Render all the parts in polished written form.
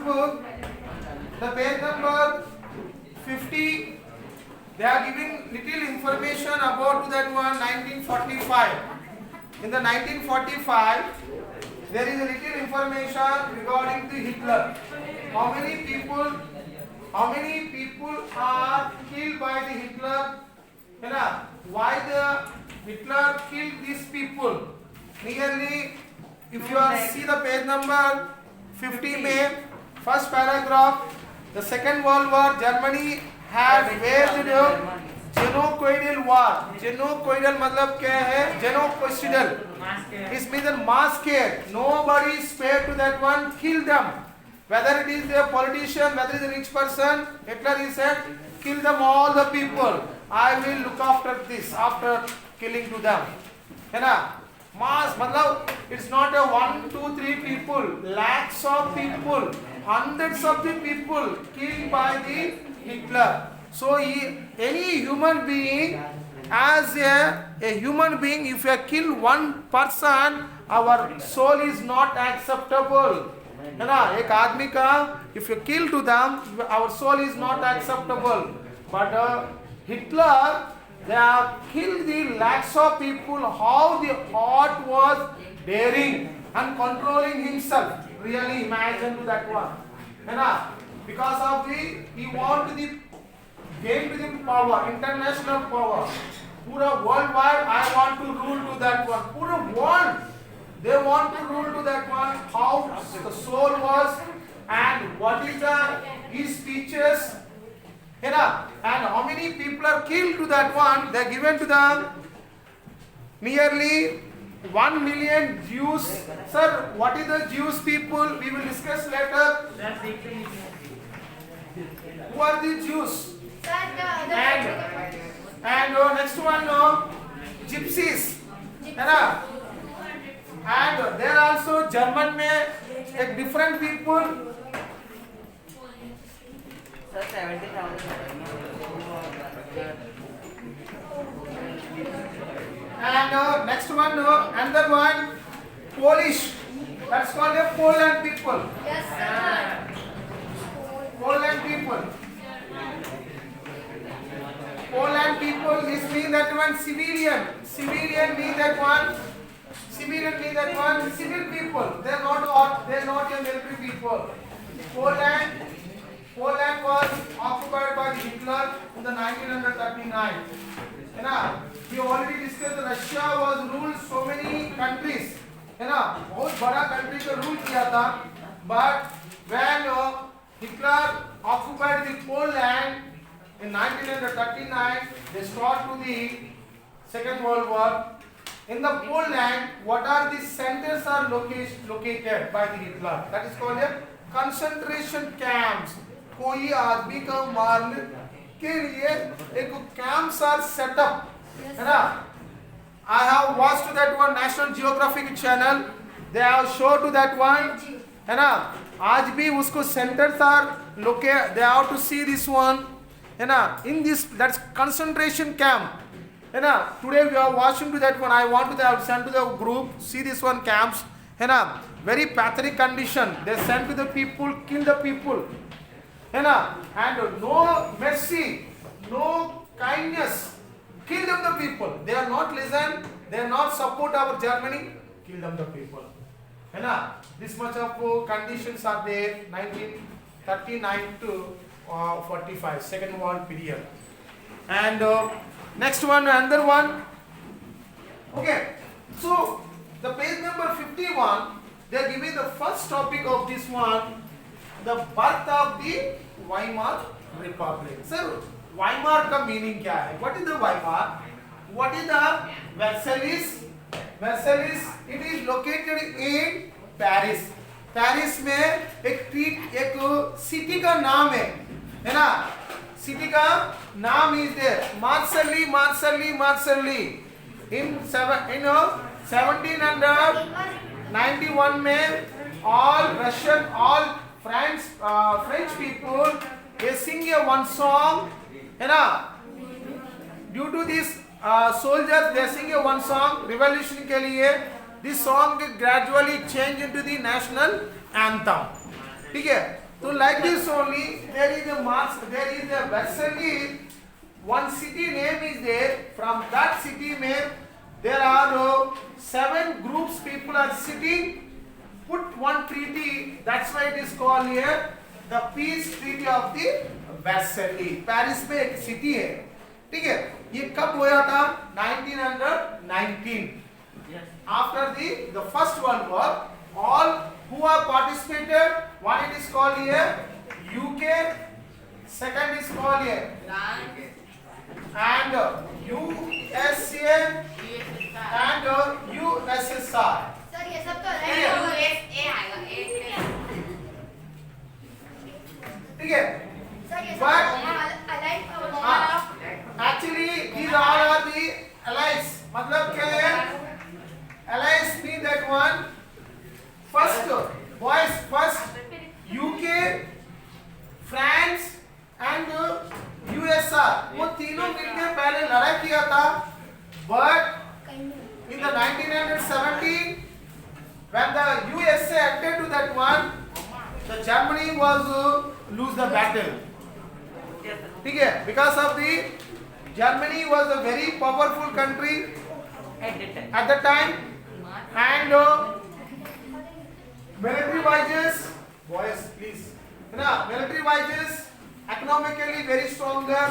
book, the page number 50, they are giving little information about that one 1945. In the 1945, there is a little information regarding the Hitler. How many people are killed by the Hitler? Why the Hitler killed these people? Nearly, if you are see the page number 50 में, first paragraph, the Second World War, Germany had waged genocidal war. Genocidal मतलब क्या है? Genocidal. It means a mass care. Nobody spared to that one. Kill them. Whether it is a politician, whether it is a rich person, Hitler he said, kill them all the people. I will look after this after killing to them. है ना? Mass मतलब it's not a 1, 2, 3 people, lakhs of people, hundreds of the people killed by the Hitler. So any human being, as a human being, if you kill one person, our soul is not acceptable. है ना? एक आदमी का if you kill to them, our soul is not acceptable. But Hitler, they have killed the lakhs of people. How the heart was daring and controlling himself. Really imagine to that one. है ना? Because of he want the gain to the power, international power. पूरा worldwide, I want to rule to that one. पूरा world, they want to rule to that one. How the soul was and what is his speeches. And how many people are killed to that one? They are given to them nearly 1 million Jews. Sir, what is the Jews people? We will discuss later. Who are the Jews? And next one, gypsies. And there also German में एक different people. Sir, 70,000. And next one, another one, Polish. That's called a Poland people. Yes, sir. Poland people. Poland people, this means that one civilian. Civilian means that one. Civilian means that one civil people. They are not a military people. Poland was occupied by Hitler in the 1939. We already discussed that Russia was ruled so many countries. बहुत बड़ा country का rule किया था. But when Hitler occupied the Poland in 1939, they start to the Second World War. In the Poland, what are the centers are located by the Hitler? That is called a concentration camps. कोई आदमी को मारने के लिए एक camps are set up, है ना? I have watched that one National Geographic channel. They have showed to that one, है ना? आज भी उसको centers are located. They have to see this one, है ना? In this, that's concentration camp. है ना? Today we are watching to that one. I want to have sent to the group. See this one camps, है ना? Very pathetic condition. They sent to the people, kill the people. And no mercy, no kindness. Kill them the people. They are not listen. They are not support our Germany. Kill them the people. This much of conditions are there. 1939 to 45, Second World period. And next one, another one. Okay. So the page number 51. They are giving the first topic of this one. The birth of the Weimar Republic. Sir, Weimar का meaning क्या है? What is the Weimar? What is the Versailles? Versailles, it is located in Paris. Paris में एक city का नाम है ना? City का नाम is there. Marseille. In 1791 में all French people, they sing one song, due to this soldiers, they sing one song, revolution के लिए. This song gradually changed into the national anthem. ठीक है? So like this only, there is a mass, there is a Versailles. One city name is there. From that city name, there are 7 groups. People are sitting. Put one treaty. That's why it is called here the peace treaty of the Versailles. Paris में एक city है. ठीक है? ये कब हुआ था? 1919. After the first World War, all who have participated, one it is called here UK, second is called here and USA and USSR. Sir ये सब तो ठीक है? सर ये But- सब allied Actually, these all are the allies. मतलब क्या है? Allies mean that one. First, boys, first UK, France and USSR. वो तीनों मिलकर पहले लड़ाई किया था. But in the 1917, when the USA entered to that one, the Germany was lose the battle. ठीक है? Because of the Germany was a very powerful country at the time, and military wise, boys please, है ना? Military wise, economically very stronger,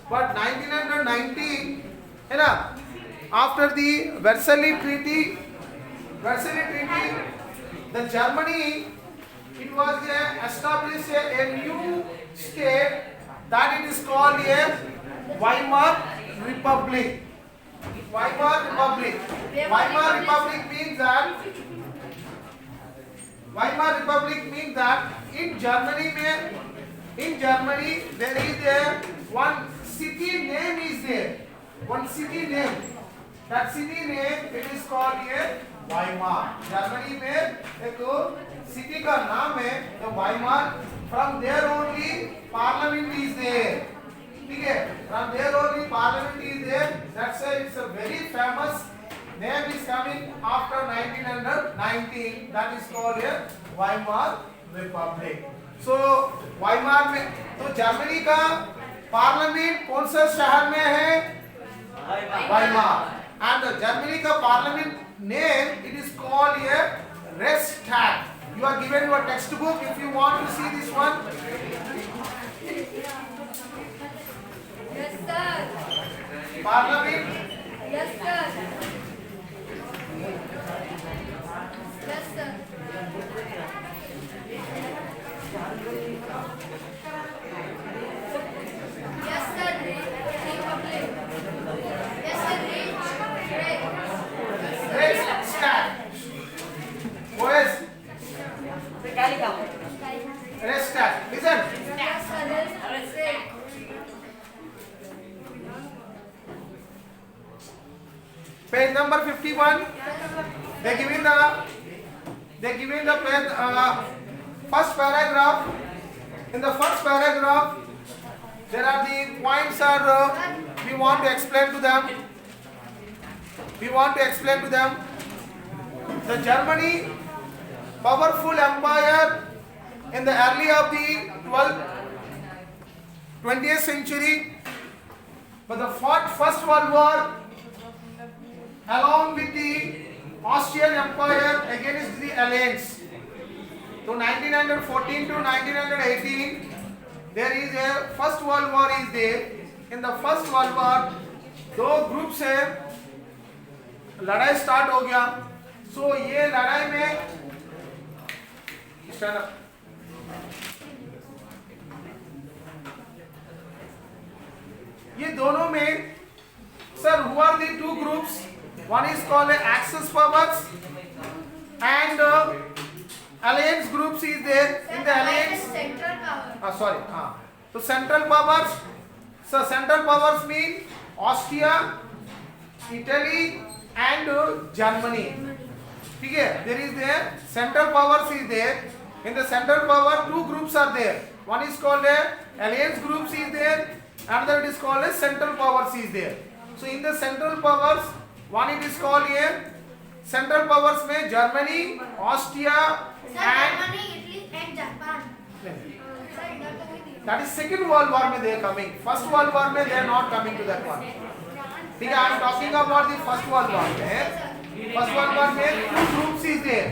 but 1919, है ना? After the Versailles Treaty, the Germany, it was established a new state that it is called a Weimar Republic. Weimar Republic. Weimar Republic means that in Germany there is a one city name is there. One city name. That city name it is called a Weimar. Germany में एक city का नाम है the Weimar. From there only parliament is there. ठीक है? From there only parliament is there. That's why it's a very famous name is coming after 1919. That is called a Weimar Republic. So Weimar में तो Germany का parliament कौन सा शहर में है? Weimar. And the Germany का parliament name it is called a Reichstag. You are given your textbook if you want to see this one. Yes sir Parliament. Yes sir yes sir yes sir Republic yes sir Reichstag. Boys, क्या लिखा हुआ Reichstag. Listen. Yes sir Page number 51. They given the page, first paragraph. In the first paragraph, there are the points we want to explain to them. The Germany, powerful empire in the early of the 20th century, but the fought First World War along with the Austrian Empire against the Allies. So 1914 to 1918, there is a First World War is there. In the First World War, दो group से लड़ाई start हो गया. सो ये लड़ाई में ये दोनों में sir who are the two groups? One is called Axis powers and alliance groups is there. In the alliance, central power so central powers. So central powers mean Austria, Italy and Germany. ठीक है? There is there central powers is there. In the central power, two groups are there. One is called alliance groups is there. Another it is called as central powers is there. So in the central powers, one it is called here central powers में Germany, Austria sir and Germany Italy and Japan That is Second World War में they are coming. First World War में they are not coming to that one. ठीक है, I am talking about the First World War में. First World War में two groups is there.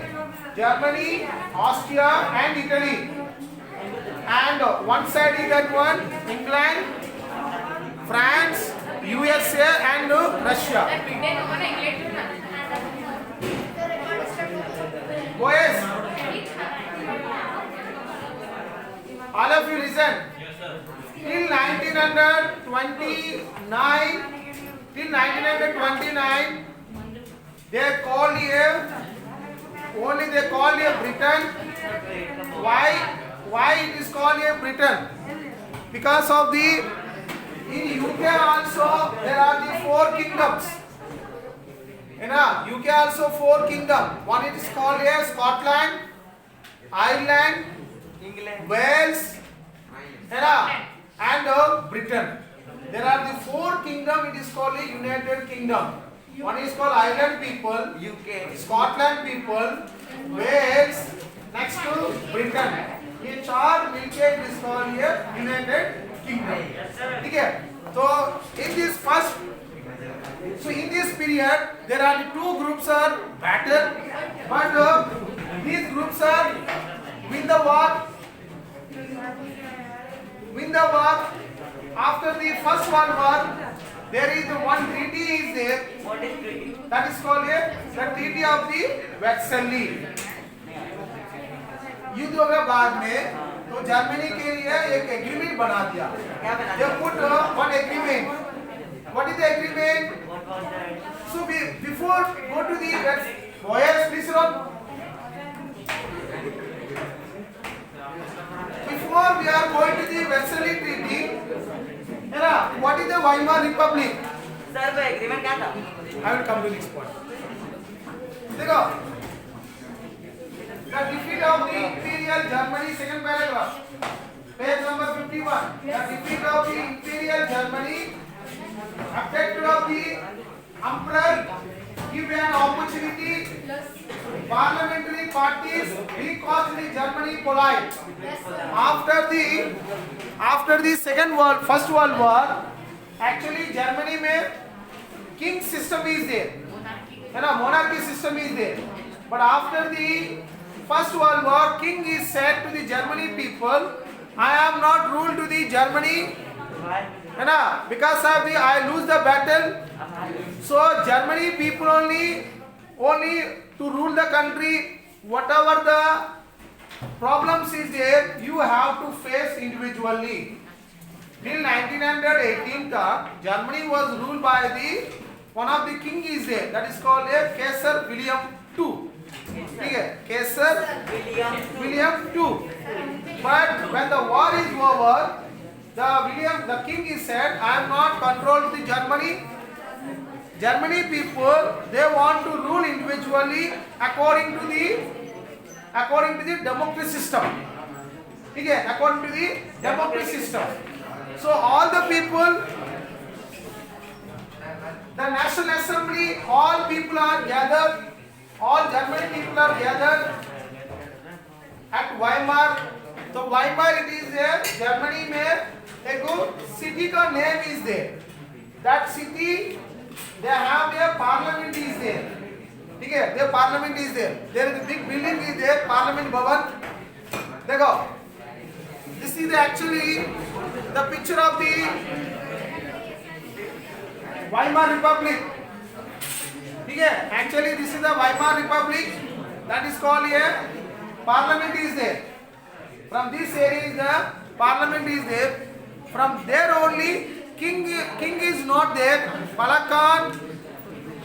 Germany, Austria and Italy. And one side is that one England, France, USA and Russia. Boys, all of you listen. Till 1929, they called here Britain. Why it is called here Britain? Because of the in UK also there are the four kingdoms. In UK also four kingdoms. One it is called here Scotland, Ireland, Wales, and Britain. There are the four kingdoms. It is called the United Kingdom. One is called Ireland people, UK, Scotland people, Wales, next to Britain. ये चार मिलके it is called here United Kingdom. ठीक है? So in this period there are the two groups are battle, but these groups are win the war. After the First World War, there is the one treaty is there. What is treaty? That is called the Treaty of the Versailles. युद्ध हो गया बाद में, तो Germany के लिए एक agreement बना दिया. They put one agreement. What is the agreement? What was that? So before go to the boys, please run. Before we are going to the Versailles Treaty, what is the Weimar Republic? Sir, वो agreement क्या था? I will come to next point. देखो, the defeat of the Imperial Germany, second paragraph, page number 51. The defeat of the Imperial Germany, objective of the Emperor, give an opportunity. Parliamentary parties recast the Germany polite. After the First World War, actually Germany में king system is there, है ना, monarchy system is there. But after the First World War, king is said to the Germany people, I am not ruled to the Germany, है ना, because of the I lose the battle. So Germany people only to rule the country. Whatever the problems is there, you have to face individually. Till 1918 Germany was ruled by the one of the king is there, that is called Kaiser William II. Kaiser William II. But when the war is over, the king is said, I am not controlled the Germany. Germany people, they want to rule individually according to the democracy system. According to the democracy system. So all the people, the National Assembly, all people are gathered, all German people are gathered at Weimar. So Weimar it is there, Germany में एक city का name is there. That city, they have a parliament is there. ठीक है, their parliament is there. There is a big building is there, Parliament Bhavan. देखो, this is actually the picture of the Weimar Republic. ठीक है, actually this is the Weimar Republic. That is called here. Parliament is there. From this area is the parliament is there. From there only king is not there. Palakan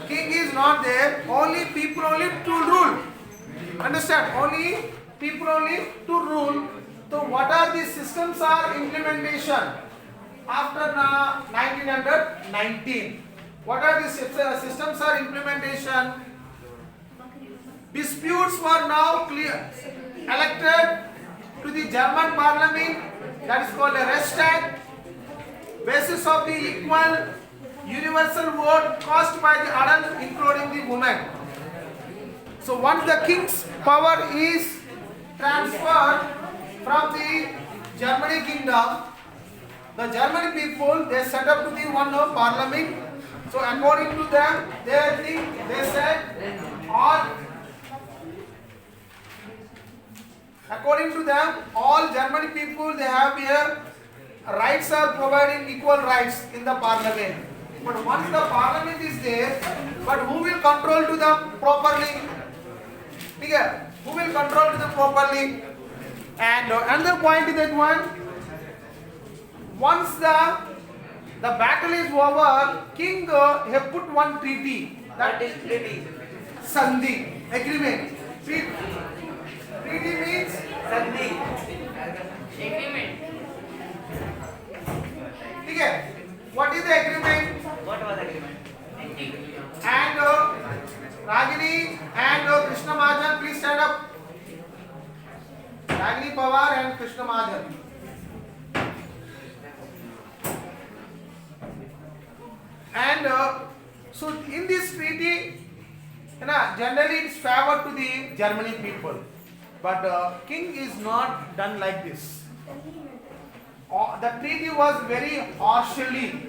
king is not there. Only people only to rule. Understand? Only people only to rule. So what are the systems are implementation after 1919? What are the systems are implementation? Disputes were now clear. Elected to the German parliament, that is called a Reichstag, basis of the equal universal vote cast by the adults including the women. So once the king's power is transferred from the Germany kingdom, the German people, they set up to the one parliament. So according to them, they said all. According to them, all German people, they have here rights are providing equal rights in the parliament. But once the parliament is there, but who will control to them properly? Okay, who will control to them properly? And another point is that once the battle is over, king have put one treaty, That is treaty. Sandhi, agreement. Treaty means Sandhi. okay. What is the agreement? What was agreement? And Ragini and Krishna Mahajan, please stand up. Ragini Pawar and Krishna Mahajan. And so in this treaty, generally it's favored to the Germany people, but king is not done like this. The treaty was very harshly,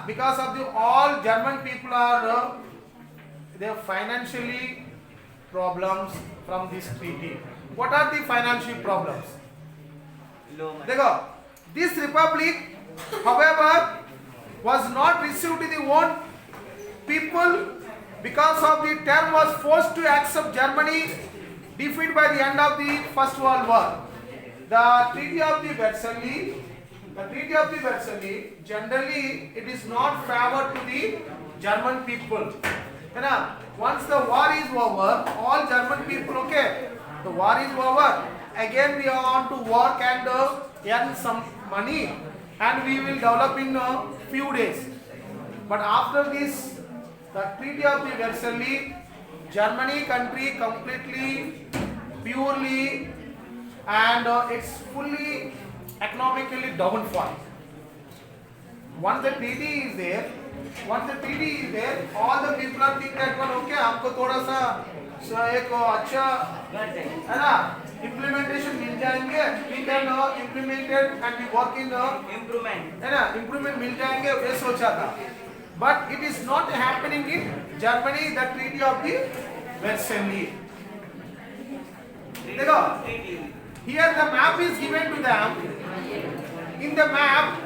because of the all German people are they have financially problems from this treaty. What are the financial problems? Low money. Dekho, this republic, however, was not received to the own people because of the term was forced to accept Germany defeat by the end of the First World War. The Treaty of the Versailles, generally it is not favored to the German people. Once the war is over, all German people, okay, the war is over, again we are on to work and earn some money and we will develop in a few days. But after this, the Treaty of the Versailles, Germany country completely, purely and it's fully economically downfall. Once the treaty is there, all the people are thinking that one, okay, हमको थोड़ा सा एक अच्छा है ना implementation मिल जाएंगे, we can implement it and we work in Improvement. है ना improvement मिल जाएंगे, ये सोचा था. But it is not happening in Germany. The Treaty of the Versailles. देखो, here the map is given to them. In the map,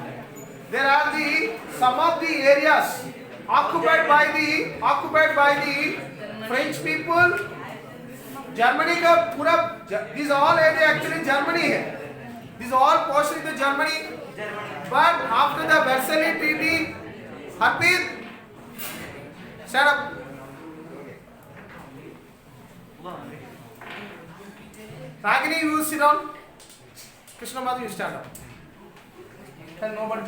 there are some of the areas occupied by the French people. Germany का पूरा, this all area actually Germany है. This all portion is Germany. But after the Versailles Treaty, Harpreet, stand up. Ragini, you sit down. Krishna Madhu, you stand up. And nobody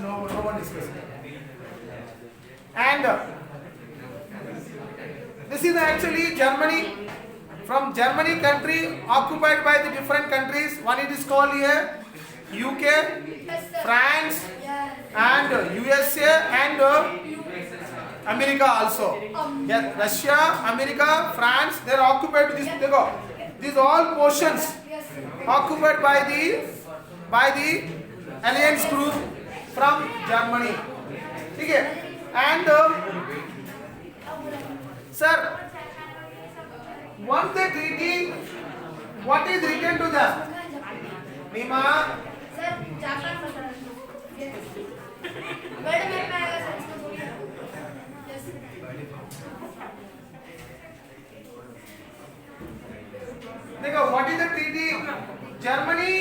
discussing. And this is actually Germany. From Germany country occupied by the different countries. One it is called here UK, France, and USA and America also. Yes, Russia, America, France, they are occupied with this. These all portions occupied by the alliance group from Germany. Okay, and sir, once the treaty, what is written to them? Nima. Sir जाकर बता word map में आएगा sir इसको बोलिए yes देखो, what is the treaty? Germany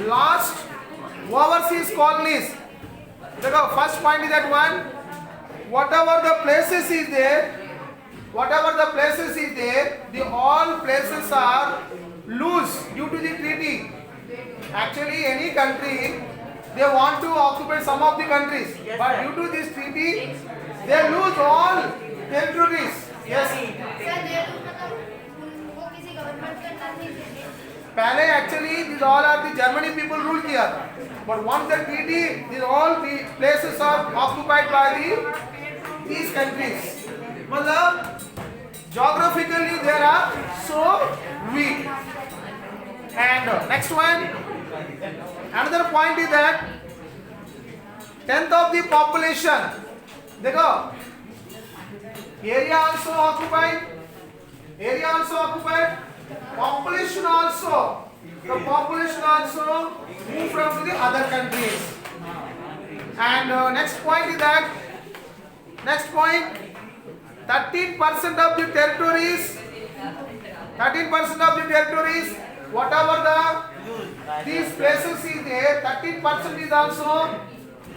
lost overseas colonies. देखो, first point is that one, whatever the places is there, the all places are loose due to the treaty. Actually, any country, they want to occupy some of the countries, but due to this treaty, they lose all territories. Yes. Sir ये तो मतलब वो किसी government का नाम नहीं थे पहले actually these all are the Germany people rule किया था, but once the treaty, these all the places are occupied by these countries. मतलब geographically they are so weak. And next one, another point is that 10th of the population. देखो, area also occupied, population also, the population also move from to the other countries. And next point is that, 13% of the territories, whatever these places is there, 13% is also,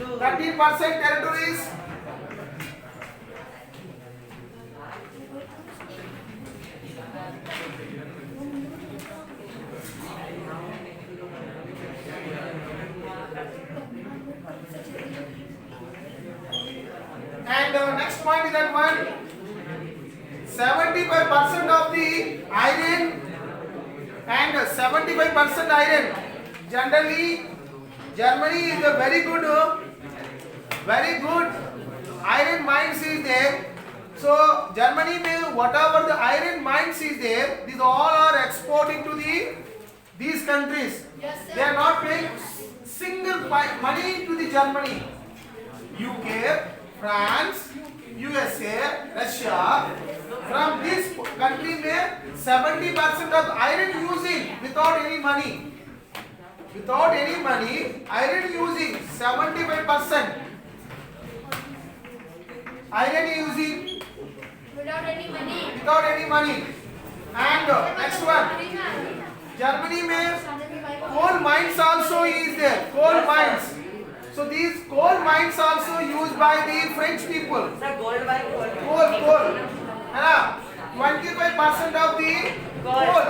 13% territories. And next point is that one, 75% of the iron, and 75% iron. Generally, Germany is a very good iron mines is there. So Germany में whatever the iron mines is there, these all are exporting to these countries. Yes, sir. They are not paying single money to the Germany. UK, France, USA, Russia, from this country में 70% of iron using without any money. Iron using 75%. Iron using Without any money. And next one, Germany में coal mines also is there. Coal mines. So these coal mines also used by the French people. Sir, gold by gold. Coal. है ना? 25% of the coal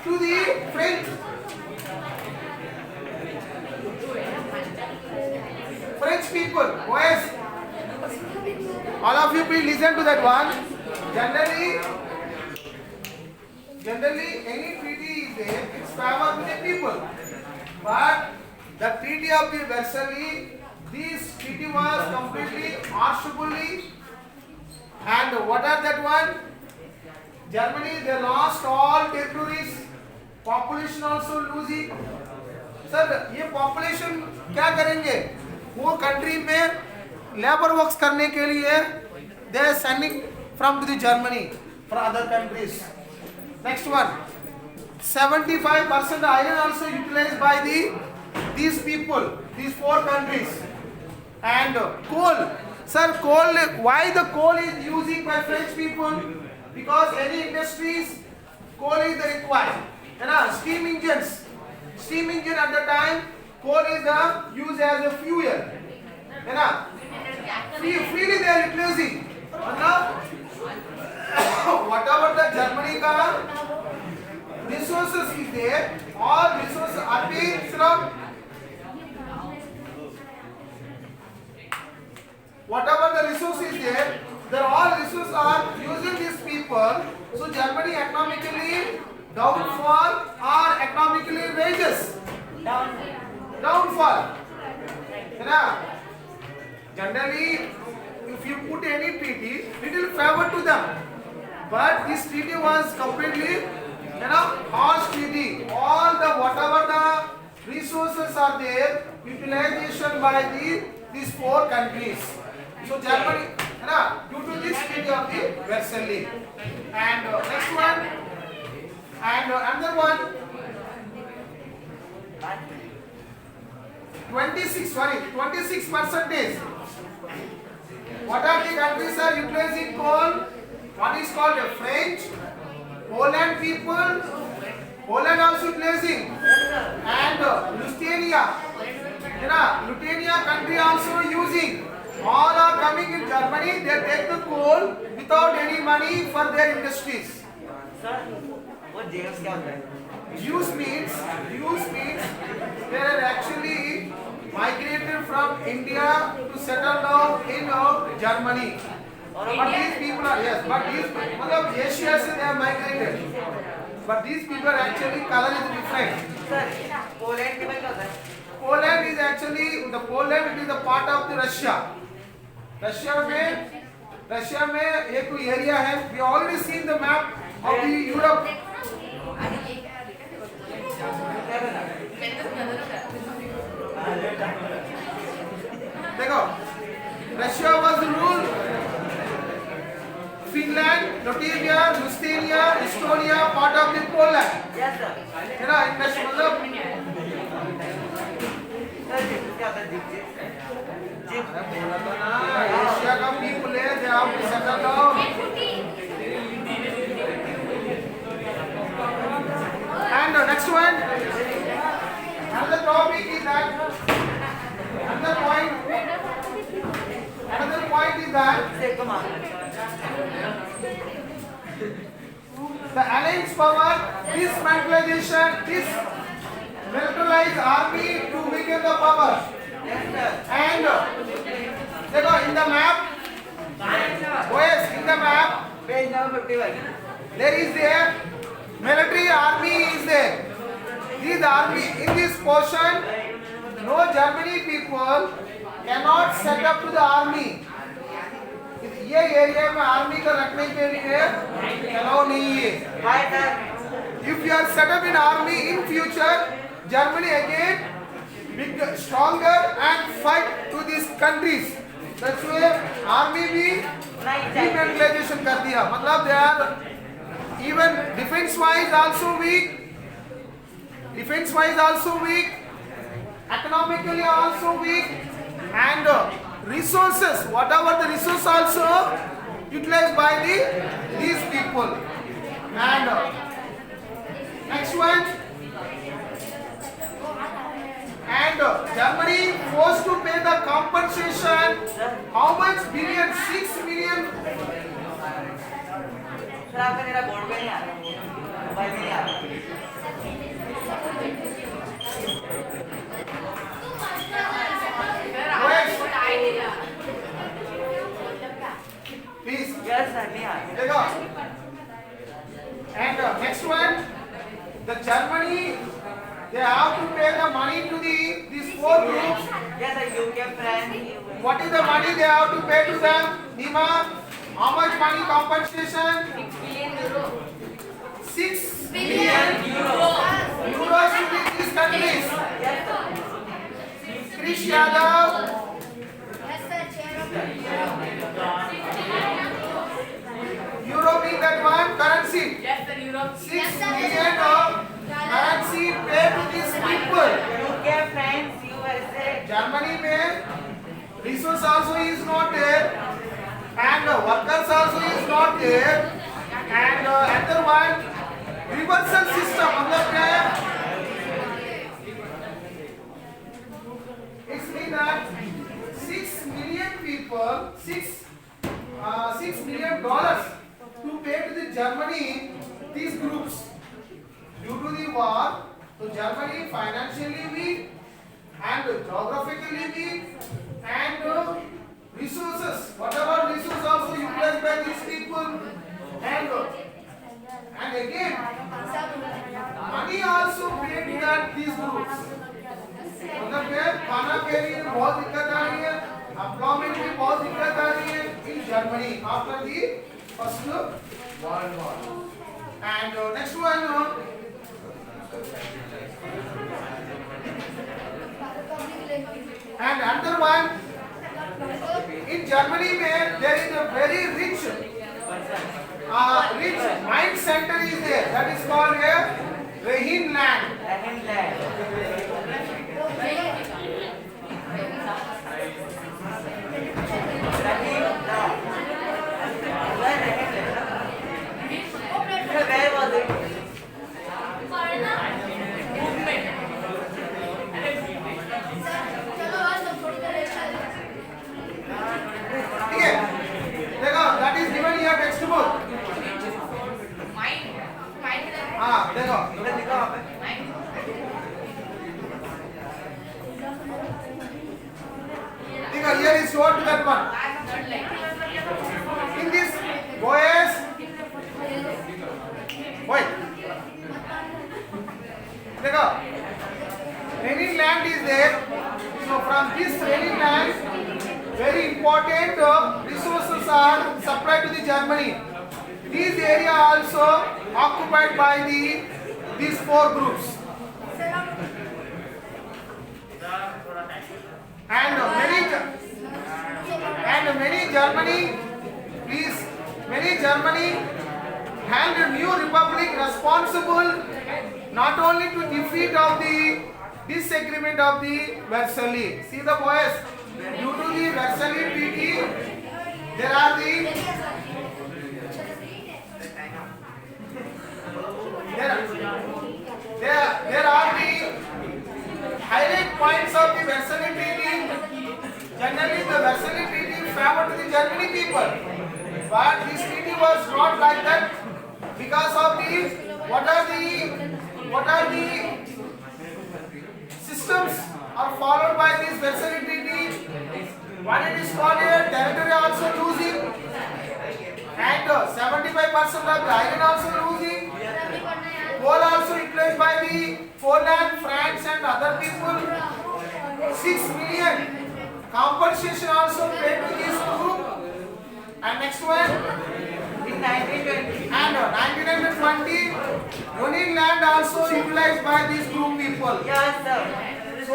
to the French people. Boys, all of you please listen to that one. Generally any treaty is there, it's favor to the people. But the treaty of the Versailles, this treaty was completely harshly. And what are that one? Germany, they lost all territories. Population also losing. Sir ये population क्या करेंगे? वो country में labour works करने के लिए they are sending from to the Germany for other countries. Next one, 75% iron also utilized by these people, these four countries. And coal, sir, coal. Why the coal is using by French people? Because any industries, coal is the required. You know, steam engine at the time, coal is the used as a fuel. You know, freely they are utilizing. Whatever the Germany का resources is there, all resources are being from whatever the resources is there, all resources are using these people. So Germany economically downfall or economically rages. Downfall. You know, generally, if you put any treaty, it will favor to them. But this treaty was completely, harsh treaty. All the whatever the resources are there, utilization by these four countries. So Germany, due to this treaty of the Versailles. And next one, and another one, 26%. What are the countries are utilizing coal? One is called the French, Poland people, Poland also utilizing, and Lithuania. Lithuania country also using. All are coming in Germany. They take the coal without any money for their industries. Sir, what Jews क्या होता है? Jews means they are actually migrated from India to settle down in Germany. But these people are मतलब Asia से they are migrated. But these people are actually color is different. Sir, Poland के बारे में क्या होता है? Poland is actually Poland it is a part of the Russia. Russia में एक कोई area है. We already seen the map of the Europe. बोल रहा है Yes, sir. है ना इंडस्ट्री मतलब Sir, GIFT क्या होता है? GIFT. बोला था ना एशिया का पीपल है they have to settle down and next one another topic is that another point is that Say, come on. the alliance power dismantlization this militarized army to weaken the power Yes, sir. and देखो in the map boys in the map Page number 51. there is there military army is there this army in this portion no Germany people cannot set up to the army ये area में army का रखने के लिए allow नहीं है Hi, sir. if you are set up in army in future Germany again big stronger and fight to these countries that's why army भी demobilization कर दिया मतलब they are even defense wise also weak economically also weak and resources whatever the resource also utilized by these people and next one and Germany forced to pay the compensation how much billion 6 million sir आपका मेरा board पे नहीं आ रहा, mobile में नहीं आ रहा। please Yes, sir, नहीं आ रहा। देखो and next one the Germany they have to pay the money to these four groups Yes, sir, UK, France. what is the money they have to pay to them Nima how much money compensation 6 billion euros to these countries Yes, sir. Krish Yadav Yes, sir, chair of euro mean that one currency Yes, sir, Europe. 6 million of currency paid to these people UK, France, USA. Germany में resource also is not there and workers also is not there and another one reversal system मतलब क्या है it's mean that 6 million people 6 million dollars to pay to the Germany these groups due to the war so Germany financially weak and geographically weak and resources whatever resources also utilized by these people and again money also paid to that these groups मतलब क्या खाना के लिए बहुत दिक्कत आ रही है employment में बहुत दिक्कत आ रही है in Germany after the first world war and next one and another one in Germany where there is a very rich mine center is there that is called here Rhineland Where was it? चलो आज हम थोड़ी देर rest कर लें। ठीक है देखो that is given here text book हाँ देखो इधर लिखा वहाँ पे। देखो here is short to that one in this boys wait देखो raining land is there so from this raining land very important resources are supplied to the Germany this area also occupied by these four groups and many Germany please many Germany and a new republic responsible not only to defeat of the disagreement of the Versailles. See the boys, due to the Versailles Treaty, there are the there are the highlight points of the Versailles Treaty. Generally, the Versailles Treaty favored the Germany people, but this treaty was not like that because of the what are the systems are followed by this Versailles Treaty. One, it is called a territory also losing, and 75% of the island also losing. Coal also utilized by the Poland, France, and other people. 6 million compensation also paid to this group. And next one, In 1920. and 1920, Union land also utilized by these group people. Yes, sir. So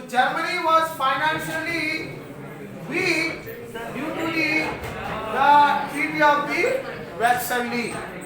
Germany was financially weak due to the Treaty of the Versailles.